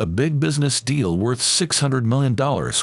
A big business deal worth $600 million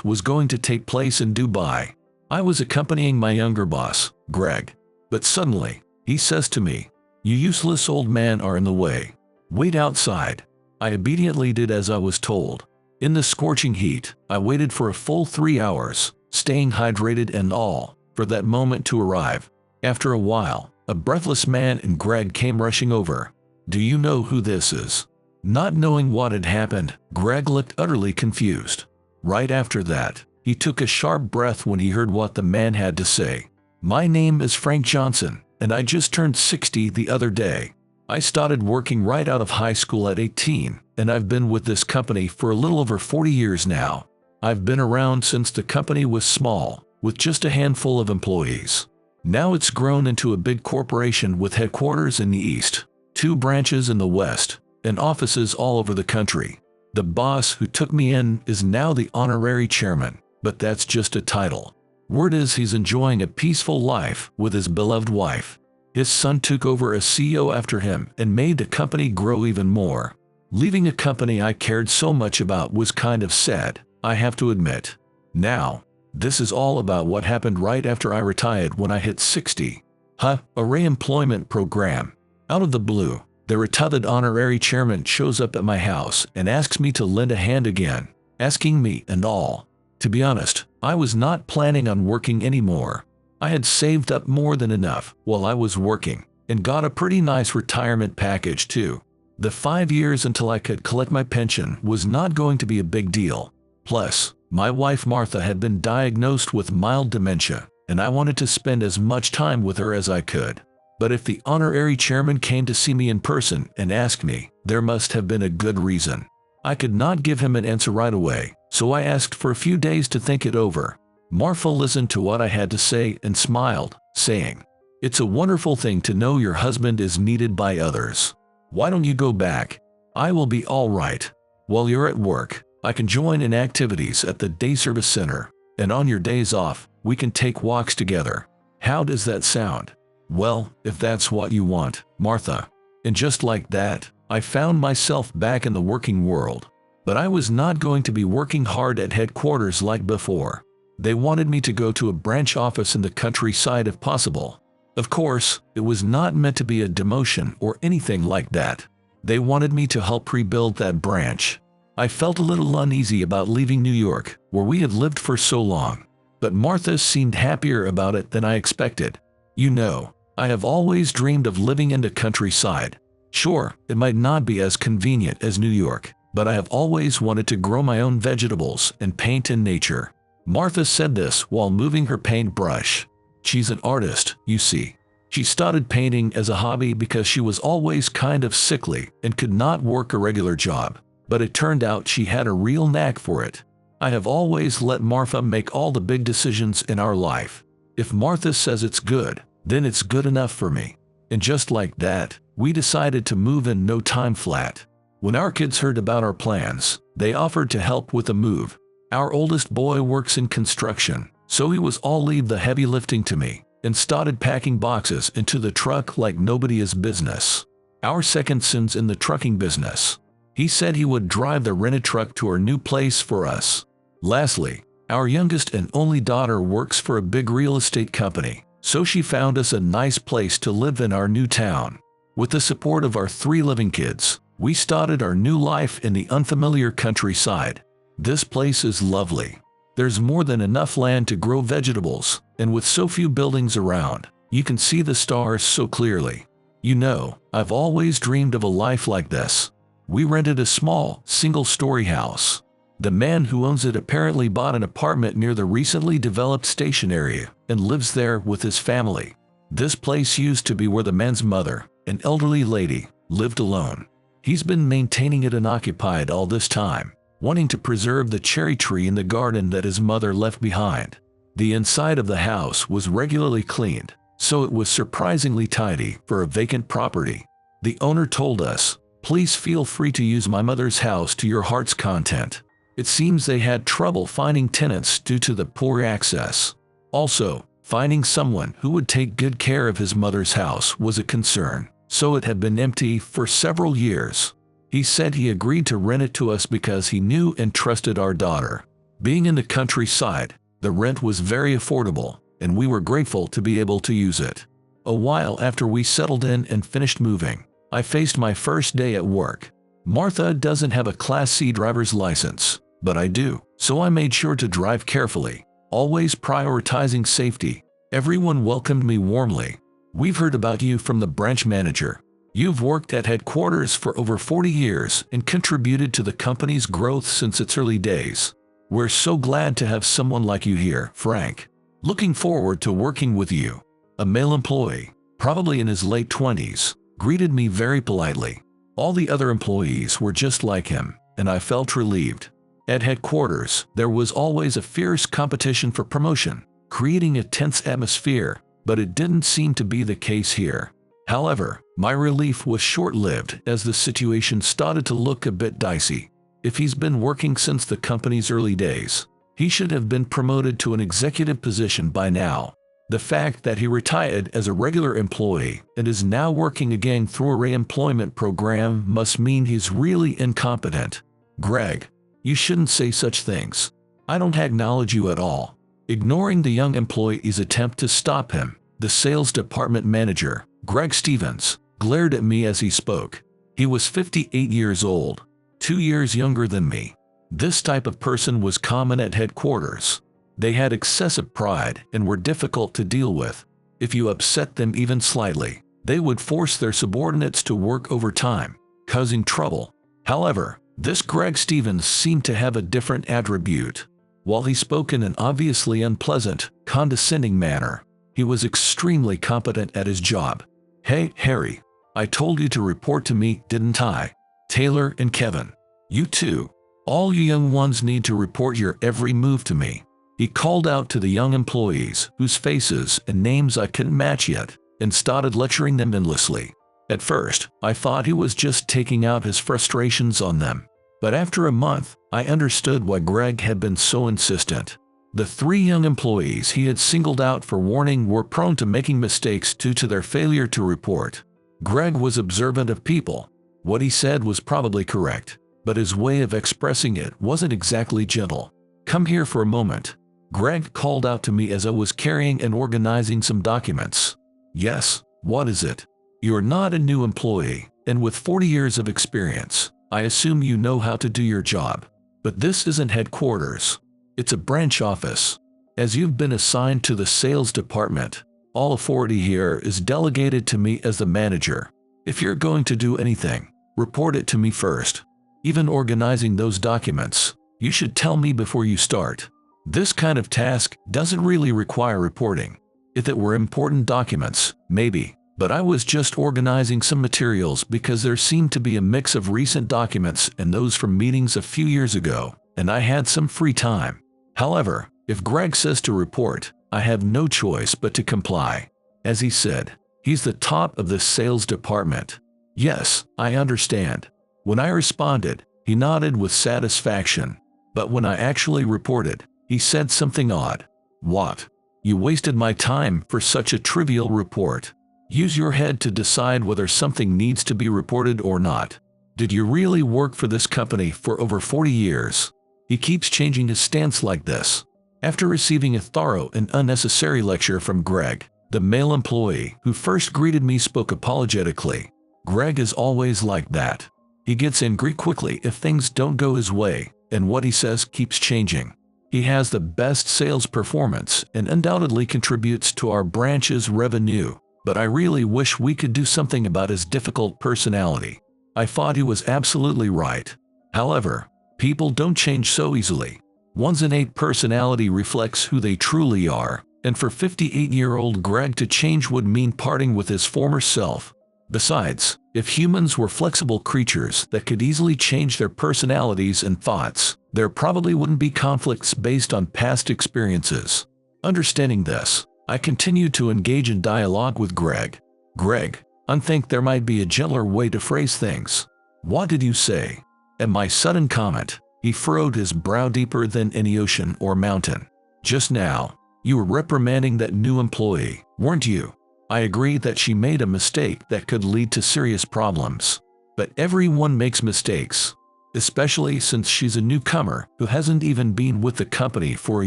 was going to take place in Dubai. I was accompanying my younger boss, Greg. But suddenly, he says to me, "You useless old man are in the way. Wait outside." I obediently did as I was told. In the scorching heat, I waited for a full 3 hours, staying hydrated and all, for that moment to arrive. After a while, a breathless man and Greg came rushing over. "Do you know who this is?" Not knowing what had happened, Greg looked utterly confused. Right after that, he took a sharp breath when he heard what the man had to say. "My name is Frank Johnson, and I just turned 60 the other day. I started working right out of high school at 18, and I've been with this company for a little over 40 years now. I've been around since the company was small, with just a handful of employees. Now it's grown into a big corporation with headquarters in the East, 2 branches in the West, and offices all over the country. The boss who took me in is now the honorary chairman, but that's just a title. Word is he's enjoying a peaceful life with his beloved wife. His son took over as CEO after him and made the company grow even more. Leaving a company I cared so much about was kind of sad, I have to admit. Now, this is all about what happened right after I retired when I hit 60. A re-employment program. Out of the blue, the retired honorary chairman shows up at my house and asks me to lend a hand again, asking me and all. To be honest, I was not planning on working anymore. I had saved up more than enough while I was working, and got a pretty nice retirement package too. The 5 years until I could collect my pension was not going to be a big deal. Plus, my wife Martha had been diagnosed with mild dementia, and I wanted to spend as much time with her as I could. But if the honorary chairman came to see me in person and asked me, there must have been a good reason. I could not give him an answer right away, so I asked for a few days to think it over. Martha listened to what I had to say and smiled, saying, "It's a wonderful thing to know your husband is needed by others. Why don't you go back? I will be all right. While you're at work, I can join in activities at the day service center, and on your days off, we can take walks together. How does that sound?" "Well, if that's what you want, Martha." And just like that, I found myself back in the working world. But I was not going to be working hard at headquarters like before. They wanted me to go to a branch office in the countryside if possible. Of course, it was not meant to be a demotion or anything like that. They wanted me to help rebuild that branch. I felt a little uneasy about leaving New York, where we had lived for so long. But Martha seemed happier about it than I expected. "You know, I have always dreamed of living in the countryside. Sure, it might not be as convenient as New York, but I have always wanted to grow my own vegetables and paint in nature." Martha said this while moving her paintbrush. She's an artist, you see. She started painting as a hobby because she was always kind of sickly and could not work a regular job. But it turned out she had a real knack for it. I have always let Martha make all the big decisions in our life. If Martha says it's good, then it's good enough for me. And just like that, we decided to move in no time flat. When our kids heard about our plans, they offered to help with the move. Our oldest boy works in construction, so he was all leave the heavy lifting to me, and started packing boxes into the truck like nobody is business. Our second son's in the trucking business. He said he would drive the rented truck to our new place for us. Lastly, our youngest and only daughter works for a big real estate company, so she found us a nice place to live in our new town. With the support of our 3 living kids, we started our new life in the unfamiliar countryside. This place is lovely. There's more than enough land to grow vegetables, and with so few buildings around, you can see the stars so clearly. You know, I've always dreamed of a life like this. We rented a small, single-story house. The man who owns it apparently bought an apartment near the recently developed station area and lives there with his family. This place used to be where the man's mother, an elderly lady, lived alone. He's been maintaining it unoccupied all this time, wanting to preserve the cherry tree in the garden that his mother left behind. The inside of the house was regularly cleaned, so it was surprisingly tidy for a vacant property. The owner told us, "Please feel free to use my mother's house to your heart's content." It seems they had trouble finding tenants due to the poor access. Also, finding someone who would take good care of his mother's house was a concern, so it had been empty for several years. He said he agreed to rent it to us because he knew and trusted our daughter. Being in the countryside, the rent was very affordable, and we were grateful to be able to use it. A while after we settled in and finished moving, I faced my first day at work. Martha doesn't have a Class C driver's license, but I do, so I made sure to drive carefully, always prioritizing safety. Everyone welcomed me warmly. "We've heard about you from the branch manager. You've worked at headquarters for over 40 years and contributed to the company's growth since its early days. We're so glad to have someone like you here, Frank. Looking forward to working with you." A male employee, probably in his late 20s, greeted me very politely. All the other employees were just like him, and I felt relieved. At headquarters, there was always a fierce competition for promotion, creating a tense atmosphere, but it didn't seem to be the case here. However, my relief was short-lived as the situation started to look a bit dicey. If he's been working since the company's early days, he should have been promoted to an executive position by now. The fact that he retired as a regular employee and is now working again through a re-employment program must mean he's really incompetent. "Greg, you shouldn't say such things. I don't acknowledge you at all." Ignoring the young employee's attempt to stop him, the sales department manager, Greg Stevens, glared at me as he spoke. He was 58 years old, 2 years younger than me. This type of person was common at headquarters. They had excessive pride and were difficult to deal with. If you upset them even slightly, they would force their subordinates to work overtime, causing trouble. However, this Greg Stevens seemed to have a different attribute. While he spoke in an obviously unpleasant, condescending manner, he was extremely competent at his job. "Hey, Harry, I told you to report to me, didn't I? Taylor and Kevin, you too. All you young ones need to report your every move to me." He called out to the young employees, whose faces and names I couldn't match yet, and started lecturing them endlessly. At first, I thought he was just taking out his frustrations on them. But after a month, I understood why Greg had been so insistent. The 3 young employees he had singled out for warning were prone to making mistakes due to their failure to report. Greg was observant of people. What he said was probably correct, but his way of expressing it wasn't exactly gentle. "Come here for a moment." Greg called out to me as I was carrying and organizing some documents. "Yes, what is it?" "You're not a new employee, and with 40 years of experience, I assume you know how to do your job. But this isn't headquarters. It's a branch office. As you've been assigned to the sales department, all authority here is delegated to me as the manager. If you're going to do anything, report it to me first. Even organizing those documents, you should tell me before you start. This kind of task doesn't really require reporting. If it were important documents, maybe, but I was just organizing some materials because there seemed to be a mix of recent documents and those from meetings a few years ago, and I had some free time. However, if Greg says to report, I have no choice but to comply. As he said, he's the top of the sales department. Yes, I understand. When I responded, he nodded with satisfaction. But when I actually reported, he said something odd. "What? You wasted my time for such a trivial report. Use your head to decide whether something needs to be reported or not. Did you really work for this company for over 40 years? He keeps changing his stance like this. After receiving a thorough and unnecessary lecture from Greg, the male employee who first greeted me spoke apologetically. Greg is always like that. He gets angry quickly if things don't go his way, and what he says keeps changing. He has the best sales performance and undoubtedly contributes to our branch's revenue, but I really wish we could do something about his difficult personality. I thought he was absolutely right. However, people don't change so easily. One's innate personality reflects who they truly are, and for 58-year-old Greg to change would mean parting with his former self. Besides, if humans were flexible creatures that could easily change their personalities and thoughts, there probably wouldn't be conflicts based on past experiences. Understanding this, I continued to engage in dialogue with Greg. "Greg, I think there might be a gentler way to phrase things. What did you say?" At my sudden comment, he furrowed his brow deeper than any ocean or mountain. "Just now, you were reprimanding that new employee, weren't you? I agree that she made a mistake that could lead to serious problems. But everyone makes mistakes, especially since she's a newcomer who hasn't even been with the company for a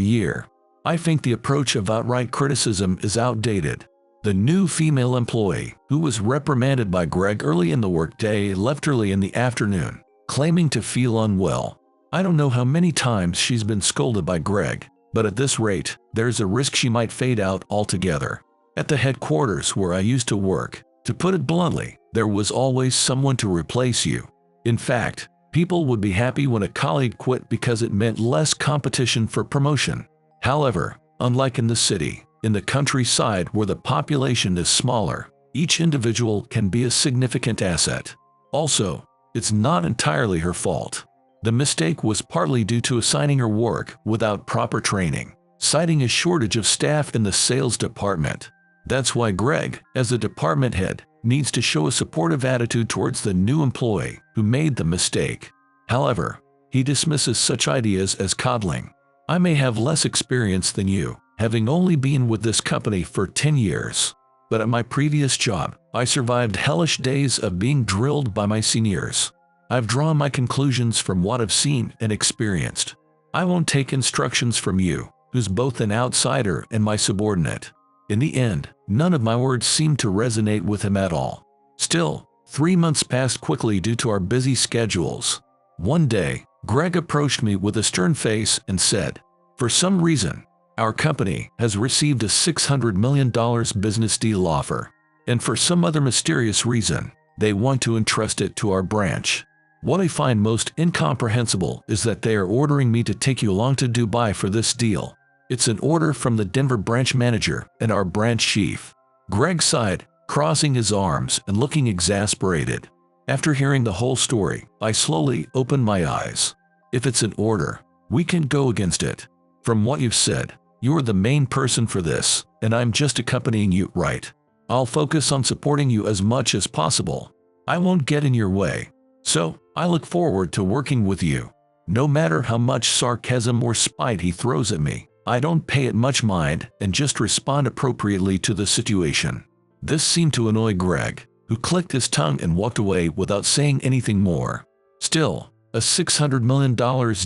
year. I think the approach of outright criticism is outdated. The new female employee, who was reprimanded by Greg early in the workday, left early in the afternoon, claiming to feel unwell. I don't know how many times she's been scolded by Greg, but at this rate, there's a risk she might fade out altogether. At the headquarters where I used to work, to put it bluntly, there was always someone to replace you. In fact, people would be happy when a colleague quit because it meant less competition for promotion. However, unlike in the city, in the countryside where the population is smaller, each individual can be a significant asset. Also, it's not entirely her fault. The mistake was partly due to assigning her work without proper training, citing a shortage of staff in the sales department. That's why Greg, as a department head, needs to show a supportive attitude towards the new employee who made the mistake. However, he dismisses such ideas as coddling. I may have less experience than you, having only been with this company for 10 years. But at my previous job, I survived hellish days of being drilled by my seniors. I've drawn my conclusions from what I've seen and experienced. I won't take instructions from you, who's both an outsider and my subordinate. In the end, none of my words seemed to resonate with him at all. Still, 3 months passed quickly due to our busy schedules. One day, Greg approached me with a stern face and said, "For some reason, our company has received a $600 million business deal offer, and for some other mysterious reason, they want to entrust it to our branch. What I find most incomprehensible is that they are ordering me to take you along to Dubai for this deal. It's an order from the Denver branch manager and our branch chief." Greg sighed, crossing his arms and looking exasperated. After hearing the whole story, I slowly opened my eyes. "If it's an order, we can go against it. From what you've said, you're the main person for this, and I'm just accompanying you, right? I'll focus on supporting you as much as possible. I won't get in your way. So, I look forward to working with you." No matter how much sarcasm or spite he throws at me, I don't pay it much mind and just respond appropriately to the situation. This seemed to annoy Greg, who clicked his tongue and walked away without saying anything more. Still, a $600 million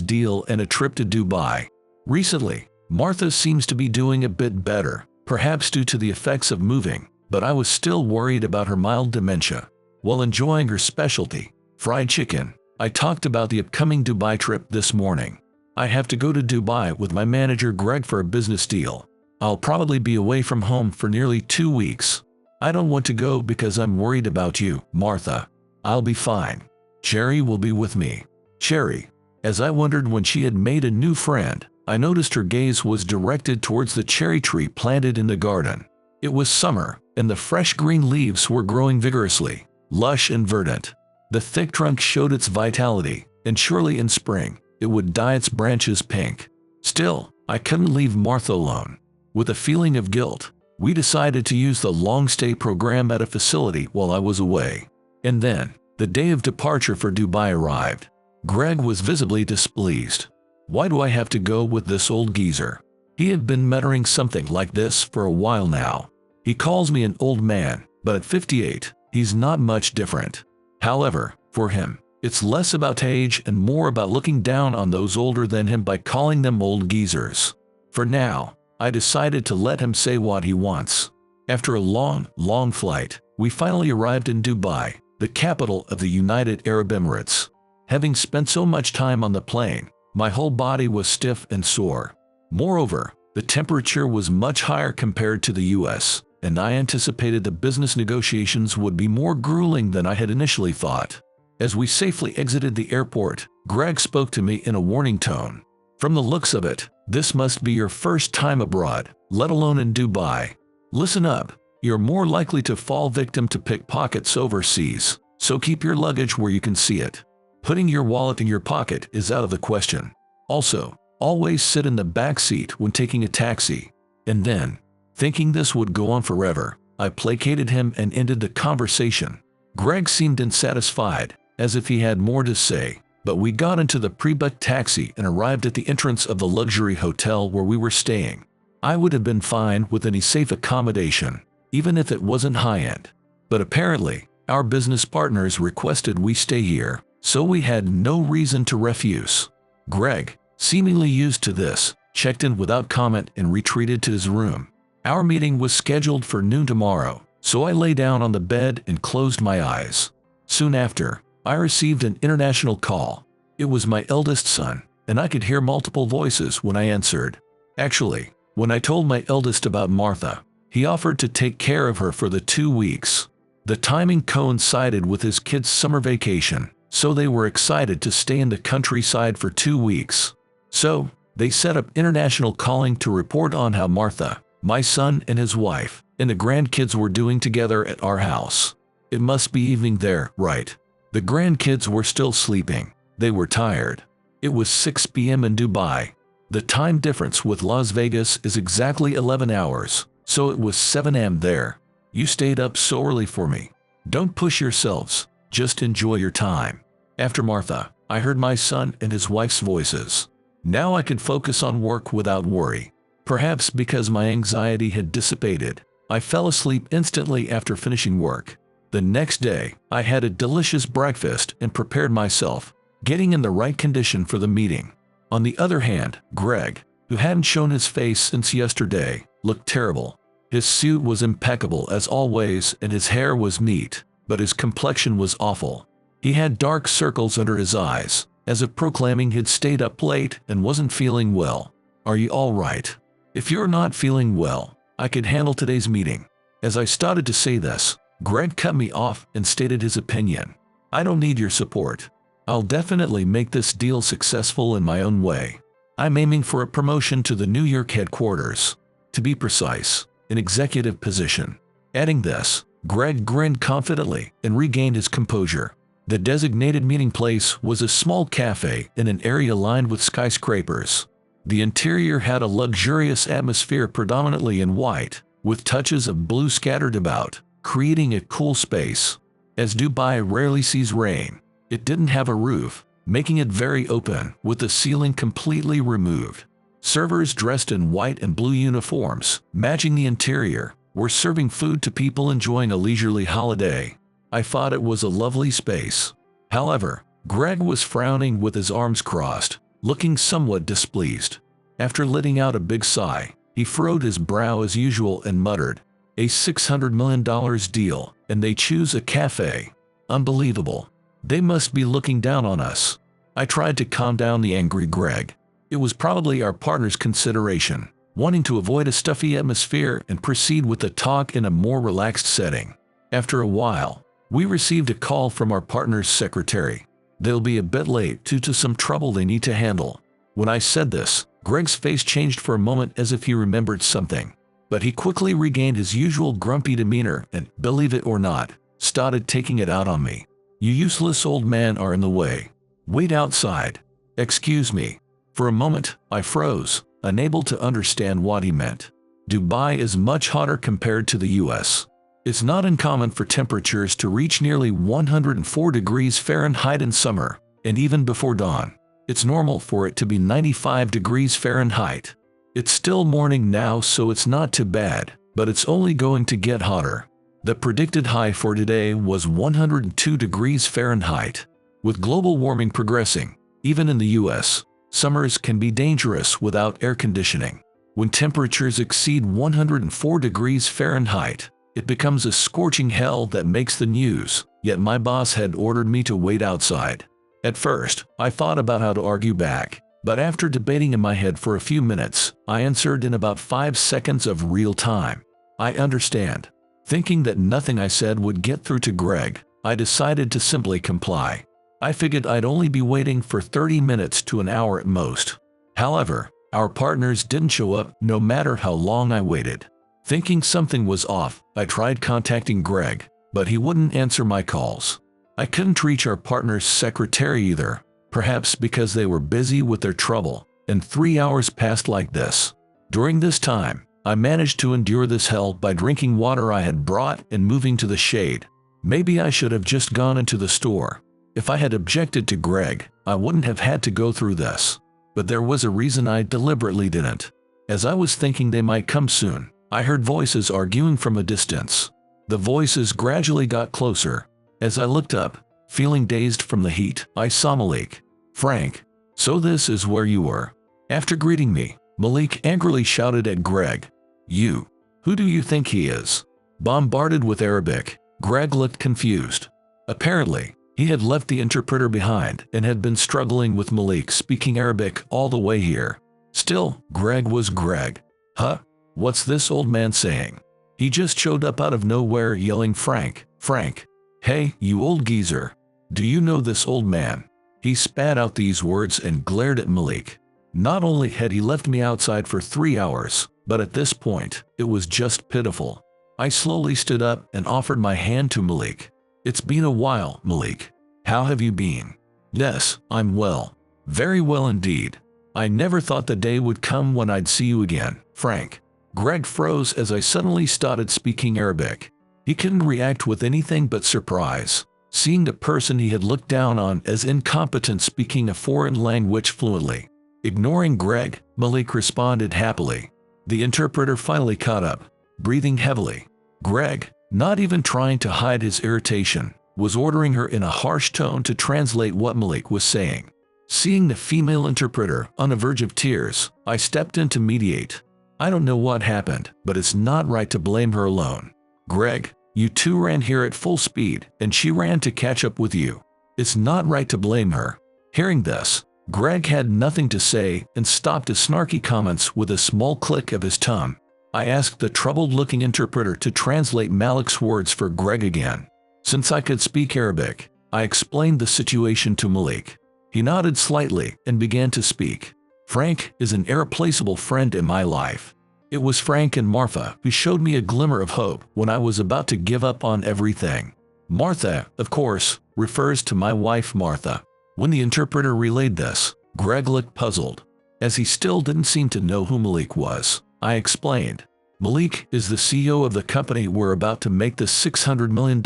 deal and a trip to Dubai. Recently, Martha seems to be doing a bit better, perhaps due to the effects of moving, but I was still worried about her mild dementia. While enjoying her specialty, fried chicken, I talked about the upcoming Dubai trip this morning. I have to go to Dubai with my manager Greg for a business deal. I'll probably be away from home for nearly 2 weeks. I don't want to go because I'm worried about you, Martha. I'll be fine. Cherry will be with me. Cherry. As I wondered when she had made a new friend, I noticed her gaze was directed towards the cherry tree planted in the garden. It was summer, and the fresh green leaves were growing vigorously, lush and verdant. The thick trunk showed its vitality, and surely in spring, it would dye its branches pink. Still, I couldn't leave Martha alone. With a feeling of guilt, we decided to use the long-stay program at a facility while I was away. And then, the day of departure for Dubai arrived. Greg was visibly displeased. "Why do I have to go with this old geezer?" He had been muttering something like this for a while now. He calls me an old man, but at 58, he's not much different. However, for him, it's less about age and more about looking down on those older than him by calling them old geezers. For now, I decided to let him say what he wants. After a long flight, we finally arrived in Dubai, the capital of the United Arab Emirates. Having spent so much time on the plane, my whole body was stiff and sore. Moreover, the temperature was much higher compared to the US, and I anticipated the business negotiations would be more grueling than I had initially thought. As we safely exited the airport, Greg spoke to me in a warning tone. "From the looks of it, this must be your first time abroad, let alone in Dubai. Listen up, you're more likely to fall victim to pickpockets overseas, so keep your luggage where you can see it. Putting your wallet in your pocket is out of the question. Also, always sit in the back seat when taking a taxi." And then, thinking this would go on forever, I placated him and ended the conversation. Greg seemed unsatisfied, as if he had more to say, but we got into the pre-booked taxi and arrived at the entrance of the luxury hotel where we were staying. I would have been fine with any safe accommodation, even if it wasn't high-end. But apparently, Our business partners requested we stay here, so we had no reason to refuse. Greg, seemingly used to this, checked in without comment and retreated to his room. Our meeting was scheduled for noon tomorrow, so I lay down on the bed and closed my eyes. Soon after, I received an international call. It was my eldest son, and I could hear multiple voices when I answered. Actually, when I told my eldest about Martha, he offered to take care of her for the 2 weeks. The timing coincided with his kids' summer vacation, so they were excited to stay in the countryside for 2 weeks. So, they set up international calling to report on how Martha, my son and his wife, and the grandkids were doing together at our house. It must be evening there, right? The grandkids were still sleeping. They were tired. It was 6 p.m. in Dubai. The time difference with Las Vegas is exactly 11 hours, so it was 7 a.m. there. You stayed up so early for me. Don't push yourselves, just enjoy your time. After Martha, I heard my son and his wife's voices. Now I could focus on work without worry. Perhaps because my anxiety had dissipated, I fell asleep instantly after finishing work. The next day, I had a delicious breakfast and prepared myself, getting in the right condition for the meeting. On the other hand, Greg, who hadn't shown his face since yesterday, looked terrible. His suit was impeccable as always and his hair was neat, but his complexion was awful. He had dark circles under his eyes, as if proclaiming he'd stayed up late and wasn't feeling well. Are you all right? If you're not feeling well, I could handle today's meeting. As I started to say this, Greg cut me off and stated his opinion. I don't need your support. I'll definitely make this deal successful in my own way. I'm aiming for a promotion to the New York headquarters. To be precise, an executive position. Adding this, Greg grinned confidently and regained his composure. The designated meeting place was a small cafe in an area lined with skyscrapers. The interior had a luxurious atmosphere predominantly in white, with touches of blue scattered about, creating a cool space. As Dubai rarely sees rain, it didn't have a roof, making it very open, with the ceiling completely removed. Servers dressed in white and blue uniforms, matching the interior, were serving food to people enjoying a leisurely holiday. I thought it was a lovely space. However, Greg was frowning with his arms crossed, looking somewhat displeased. After letting out a big sigh, he furrowed his brow as usual and muttered, "A $600 million deal, and they choose a cafe. Unbelievable. They must be looking down on us." I tried to calm down the angry Greg. It was probably our partner's consideration, wanting to avoid a stuffy atmosphere and proceed with the talk in a more relaxed setting. After a while, we received a call from our partner's secretary. They'll be a bit late due to some trouble they need to handle. When I said this, Greg's face changed for a moment as if he remembered something. But he quickly regained his usual grumpy demeanor and, believe it or not, started taking it out on me. "You useless old man are in the way. Wait outside." Excuse me. For a moment, I froze, unable to understand what he meant. Dubai is much hotter compared to the US. It's not uncommon for temperatures to reach nearly 104 degrees Fahrenheit in summer, and even before dawn, it's normal for it to be 95 degrees Fahrenheit. It's still morning now, so it's not too bad, but it's only going to get hotter. The predicted high for today was 102 degrees Fahrenheit. With global warming progressing, even in the US, summers can be dangerous without air conditioning. When temperatures exceed 104 degrees Fahrenheit, it becomes a scorching hell that makes the news, yet my boss had ordered me to wait outside. At first, I thought about how to argue back, but after debating in my head for a few minutes, I answered in about 5 seconds of real time. "I understand." Thinking that nothing I said would get through to Greg, I decided to simply comply. I figured I'd only be waiting for 30 minutes to an hour at most. However, our partners didn't show up no matter how long I waited. Thinking something was off, I tried contacting Greg, but he wouldn't answer my calls. I couldn't reach our partner's secretary either, perhaps because they were busy with their trouble, and 3 hours passed like this. During this time, I managed to endure this hell by drinking water I had brought and moving to the shade. Maybe I should have just gone into the store. If I had objected to Greg, I wouldn't have had to go through this. But there was a reason I deliberately didn't. As I was thinking they might come soon, I heard voices arguing from a distance. The voices gradually got closer, As I looked up, feeling dazed from the heat, I saw Malik. "Frank, so this is where you were." After greeting me, Malik angrily shouted at Greg, "You, who do you think he is?" Bombarded with Arabic, Greg looked confused. Apparently, he had left the interpreter behind and had been struggling with Malik speaking Arabic all the way here. Still, Greg was Greg. "Huh? What's this old man saying?" He just showed up out of nowhere yelling, "Frank, Frank. Hey, you old geezer. Do you know this old man?" He spat out these words and glared at Malik. Not only had he left me outside for 3 hours, but at this point, it was just pitiful. I slowly stood up and offered my hand to Malik. "It's been a while, Malik. How have you been?" "Yes, I'm well. Very well indeed. I never thought the day would come when I'd see you again, Frank." Greg froze as I suddenly started speaking Arabic. He couldn't react with anything but surprise, seeing the person he had looked down on as incompetent speaking a foreign language fluently. Ignoring Greg, Malik responded happily. The interpreter finally caught up, breathing heavily. Greg, not even trying to hide his irritation, was ordering her in a harsh tone to translate what Malik was saying. Seeing the female interpreter on the verge of tears, I stepped in to mediate. "I don't know what happened, but it's not right to blame her alone. Greg, you two ran here at full speed, and she ran to catch up with you. It's not right to blame her." Hearing this, Greg had nothing to say and stopped his snarky comments with a small click of his tongue. I asked the troubled-looking interpreter to translate Malik's words for Greg again. Since I could speak Arabic, I explained the situation to Malik. He nodded slightly and began to speak. "Frank is an irreplaceable friend in my life. It was Frank and Martha who showed me a glimmer of hope when I was about to give up on everything." Martha, of course, refers to my wife Martha. When the interpreter relayed this, Greg looked puzzled. As he still didn't seem to know who Malik was, I explained. "Malik is the CEO of the company we're about to make the $600 million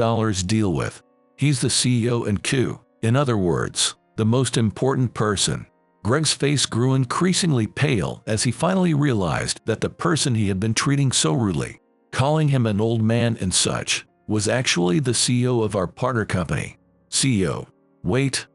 deal with. He's the CEO and Q, in other words, the most important person." Greg's face grew increasingly pale as he finally realized that the person he had been treating so rudely, calling him an old man and such, was actually the CEO of our partner company. CEO. Wait,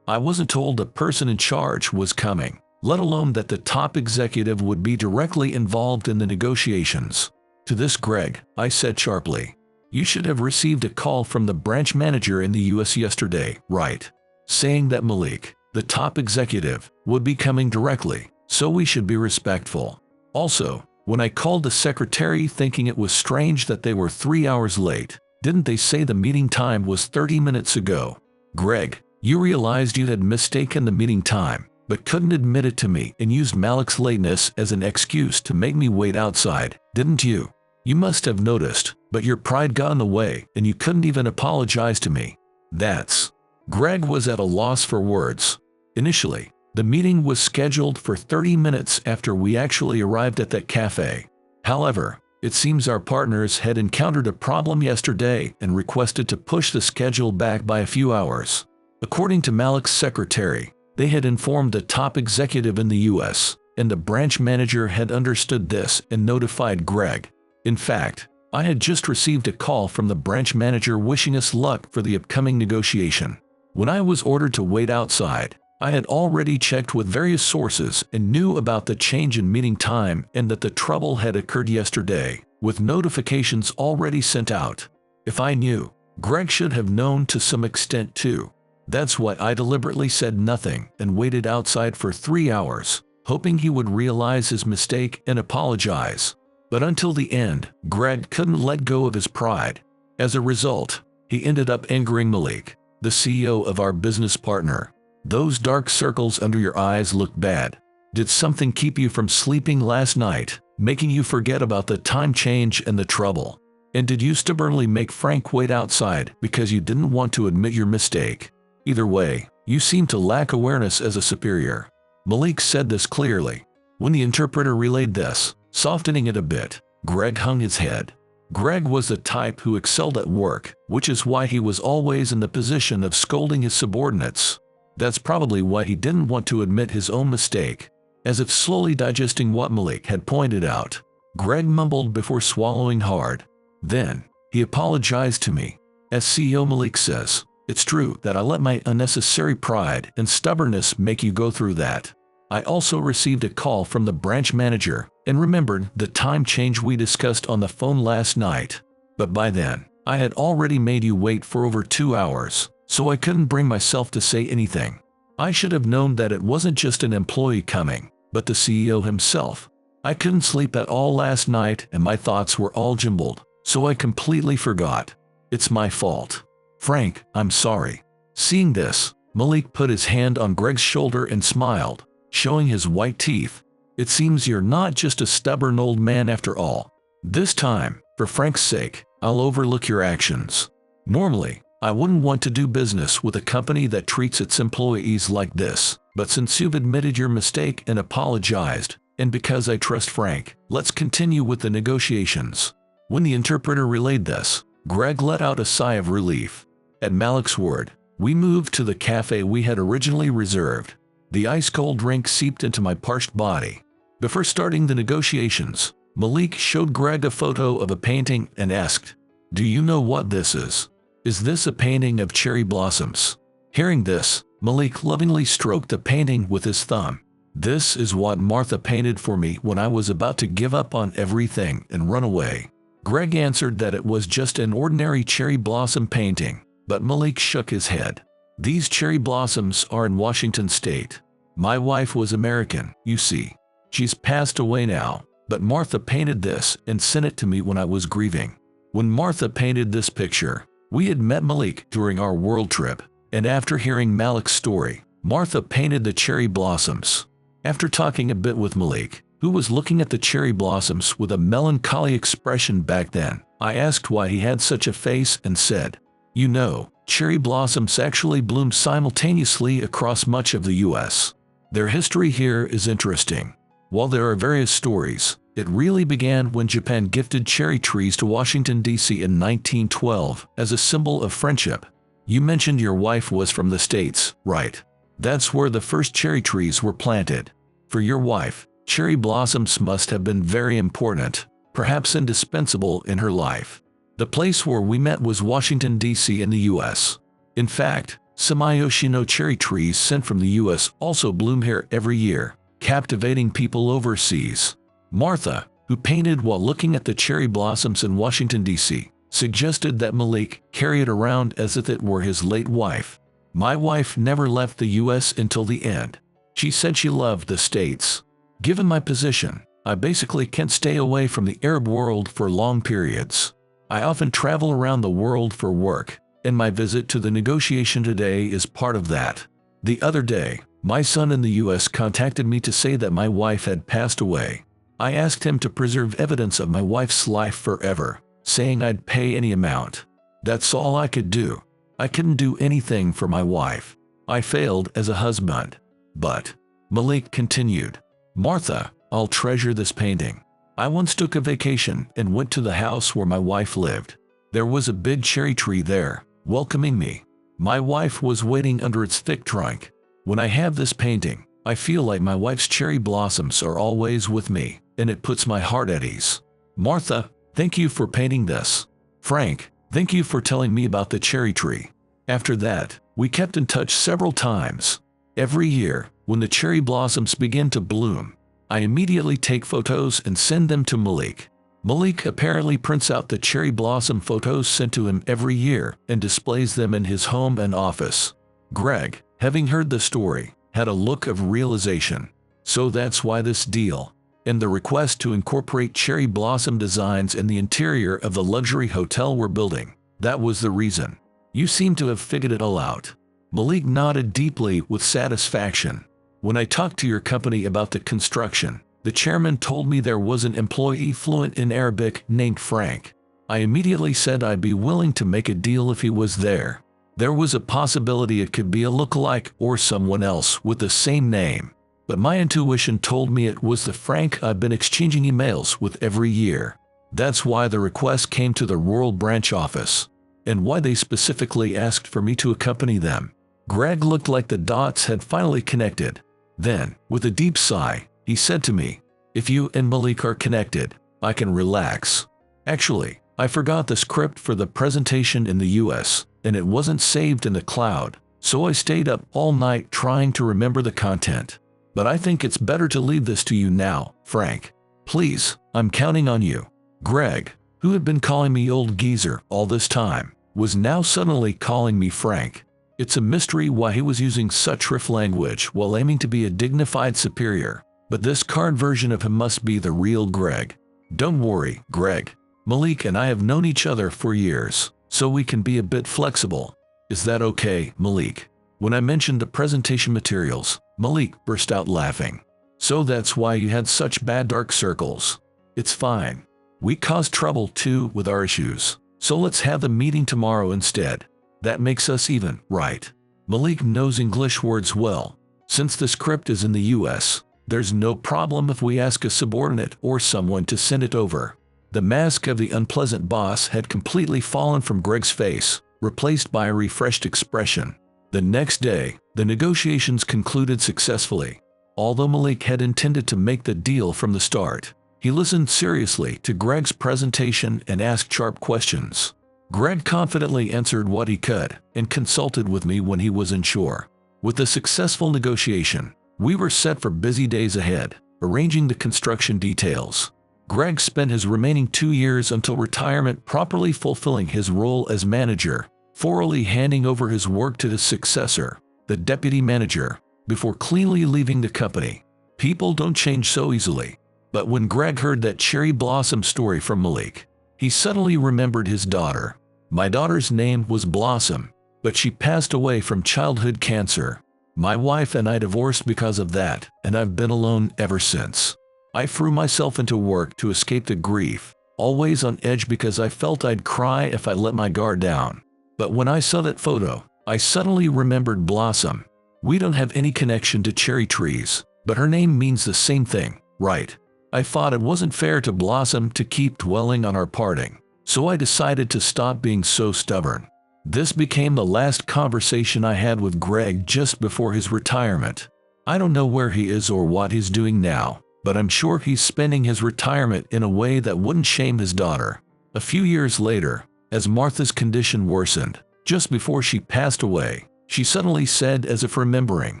I wasn't told the person in charge was coming, let alone that the top executive would be directly involved in the negotiations. To this, Greg, I said sharply, "You should have received a call from the branch manager in the US yesterday, right? Saying that Malik, the top executive, would be coming directly, so we should be respectful. Also, when I called the secretary thinking it was strange that they were 3 hours late, didn't they say the meeting time was 30 minutes ago? Greg, you realized you had mistaken the meeting time, but couldn't admit it to me and used Malik's lateness as an excuse to make me wait outside, didn't you? You must have noticed, but your pride got in the way and you couldn't even apologize to me. That's..." Greg was at a loss for words. Initially, the meeting was scheduled for 30 minutes after we actually arrived at that cafe. However, it seems our partners had encountered a problem yesterday and requested to push the schedule back by a few hours. According to Malik's secretary, they had informed the top executive in the US, and the branch manager had understood this and notified Greg. In fact, I had just received a call from the branch manager wishing us luck for the upcoming negotiation. When I was ordered to wait outside, I had already checked with various sources and knew about the change in meeting time and that the trouble had occurred yesterday, with notifications already sent out. If I knew, Greg should have known to some extent too. That's why I deliberately said nothing and waited outside for 3 hours, hoping he would realize his mistake and apologize. But until the end, Greg couldn't let go of his pride. As a result, he ended up angering Malik, the CEO of our business partner. "Those dark circles under your eyes look bad. Did something keep you from sleeping last night, making you forget about the time change and the trouble? And did you stubbornly make Frank wait outside because you didn't want to admit your mistake? Either way, you seem to lack awareness as a superior." Malik said this clearly. When the interpreter relayed this, softening it a bit, Greg hung his head. Greg was the type who excelled at work, which is why he was always in the position of scolding his subordinates. That's probably why he didn't want to admit his own mistake. As if slowly digesting what Malik had pointed out, Greg mumbled before swallowing hard. Then, he apologized to me. As CEO Malik says, it's true that I let my unnecessary pride and stubbornness make you go through that. I also received a call from the branch manager and remembered the time change we discussed on the phone last night. But by then, I had already made you wait for over 2 hours, so I couldn't bring myself to say anything. I should have known that it wasn't just an employee coming, but the CEO himself. I couldn't sleep at all last night and my thoughts were all jumbled, so I completely forgot. It's my fault. Frank, I'm sorry. Seeing this, Malik put his hand on Greg's shoulder and smiled, showing his white teeth. It seems you're not just a stubborn old man after all. This time, for Frank's sake, I'll overlook your actions. Normally, I wouldn't want to do business with a company that treats its employees like this, but since you've admitted your mistake and apologized, and because I trust Frank, let's continue with the negotiations. When the interpreter relayed this, Greg let out a sigh of relief. At Malik's word, we moved to the cafe we had originally reserved. The ice-cold drink seeped into my parched body. Before starting the negotiations, Malik showed Greg a photo of a painting and asked, "Do you know what this is? Is this a painting of cherry blossoms?" Hearing this, Malik lovingly stroked the painting with his thumb. "This is what Martha painted for me when I was about to give up on everything and run away." Greg answered that it was just an ordinary cherry blossom painting, but Malik shook his head. "These cherry blossoms are in Washington State. My wife was American, you see. She's passed away now, but Martha painted this and sent it to me when I was grieving. When Martha painted this picture, we had met Malik during our world trip, and after hearing Malik's story, Martha painted the cherry blossoms." After talking a bit with Malik, who was looking at the cherry blossoms with a melancholy expression back then, I asked why he had such a face and said, "You know, cherry blossoms actually bloom simultaneously across much of the US. Their history here is interesting. While there are various stories, it really began when Japan gifted cherry trees to Washington, D.C. in 1912 as a symbol of friendship. You mentioned your wife was from the States, right? That's where the first cherry trees were planted. For your wife, cherry blossoms must have been very important, perhaps indispensable in her life. The place where we met was Washington, D.C. in the U.S. In fact, Samayoshino cherry trees sent from the U.S. also bloom here every year, captivating people overseas." Martha, who painted while looking at the cherry blossoms in Washington, D.C., suggested that Malik carry it around as if it were his late wife. "My wife never left the U.S. until the end. She said she loved the States. Given my position, I basically can't stay away from the Arab world for long periods. I often travel around the world for work, and my visit to the negotiation today is part of that. The other day, my son in the U.S. contacted me to say that my wife had passed away. I asked him to preserve evidence of my wife's life forever, saying I'd pay any amount. That's all I could do. I couldn't do anything for my wife. I failed as a husband." But, Malik continued, "Martha, I'll treasure this painting. I once took a vacation and went to the house where my wife lived. There was a big cherry tree there, welcoming me. My wife was waiting under its thick trunk. When I have this painting, I feel like my wife's cherry blossoms are always with me, and it puts my heart at ease. Martha, thank you for painting this. Frank, thank you for telling me about the cherry tree." After that, we kept in touch several times. Every year, when the cherry blossoms begin to bloom, I immediately take photos and send them to Malik. Malik apparently prints out the cherry blossom photos sent to him every year and displays them in his home and office. Greg, having heard the story, had a look of realization. So that's why this deal, and the request to incorporate cherry blossom designs in the interior of the luxury hotel we're building, that was the reason. You seem to have figured it all out. Malik nodded deeply with satisfaction. When I talked to your company about the construction, the chairman told me there was an employee fluent in Arabic named Frank. I immediately said I'd be willing to make a deal if he was there. There was a possibility it could be a lookalike or someone else with the same name, but my intuition told me it was the Frank I've been exchanging emails with every year. That's why the request came to the rural branch office, and why they specifically asked for me to accompany them. Greg looked like the dots had finally connected. Then, with a deep sigh, he said to me, "If you and Malik are connected, I can relax. Actually, I forgot the script for the presentation in the US, and it wasn't saved in the cloud, so I stayed up all night trying to remember the content. But I think it's better to leave this to you now, Frank. Please, I'm counting on you. Greg, who had been calling me old geezer all this time, was now suddenly calling me Frank. It's a mystery why he was using such rough language while aiming to be a dignified superior, but this card version of him must be the real Greg. Don't worry, Greg. Malik and I have known each other for years, so we can be a bit flexible. Is that okay, Malik? When I mentioned the presentation materials, Malik burst out laughing. So that's why you had such bad dark circles. It's fine. We caused trouble too with our issues, so let's have the meeting tomorrow instead. That makes us even, right? Malik knows English words well. Since the script is in the US, there's no problem if we ask a subordinate or someone to send it over. The mask of the unpleasant boss had completely fallen from Greg's face, replaced by a refreshed expression. The next day, the negotiations concluded successfully. Although Malik had intended to make the deal from the start, he listened seriously to Greg's presentation and asked sharp questions. Greg confidently answered what he could and consulted with me when he was unsure. With the successful negotiation, we were set for busy days ahead, arranging the construction details. Greg spent his remaining 2 years until retirement properly fulfilling his role as manager, thoroughly handing over his work to his successor, the deputy manager, before cleanly leaving the company. People don't change so easily. But when Greg heard that cherry blossom story from Malik, he suddenly remembered his daughter. My daughter's name was Blossom, but she passed away from childhood cancer. My wife and I divorced because of that, and I've been alone ever since. I threw myself into work to escape the grief, always on edge because I felt I'd cry if I let my guard down. But when I saw that photo, I suddenly remembered Blossom. We don't have any connection to cherry trees, but her name means the same thing, right? I thought it wasn't fair to Blossom to keep dwelling on our parting, so I decided to stop being so stubborn. This became the last conversation I had with Greg just before his retirement. I don't know where he is or what he's doing now, but I'm sure he's spending his retirement in a way that wouldn't shame his daughter. A few years later, as Martha's condition worsened, just before she passed away, she suddenly said, as if remembering,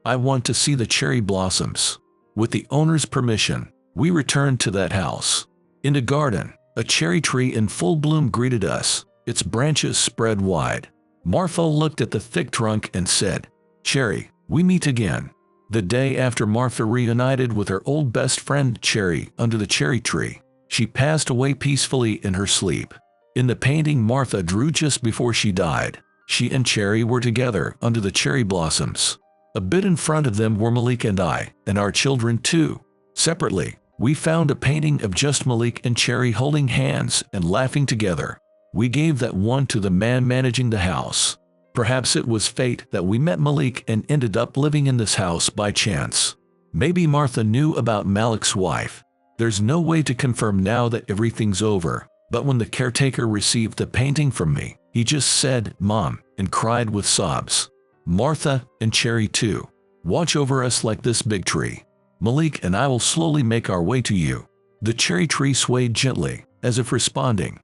"I want to see the cherry blossoms." With the owner's permission, we returned to that house. In the garden, a cherry tree in full bloom greeted us, its branches spread wide. Martha looked at the thick trunk and said, "Cherry, we meet again." The day after Martha reunited with her old best friend Cherry under the cherry tree, she passed away peacefully in her sleep. In the painting Martha drew just before she died, she and Cherry were together under the cherry blossoms. A bit in front of them were Malik and I, and our children too. Separately, we found a painting of just Malik and Cherry holding hands and laughing together. We gave that one to the man managing the house. Perhaps it was fate that we met Malik and ended up living in this house by chance. Maybe Martha knew about Malik's wife. There's no way to confirm now that everything's over, but when the caretaker received the painting from me, he just said, "Mom," and cried with sobs. Martha, and Cherry too, watch over us like this big tree. Malik and I will slowly make our way to you. The cherry tree swayed gently, as if responding,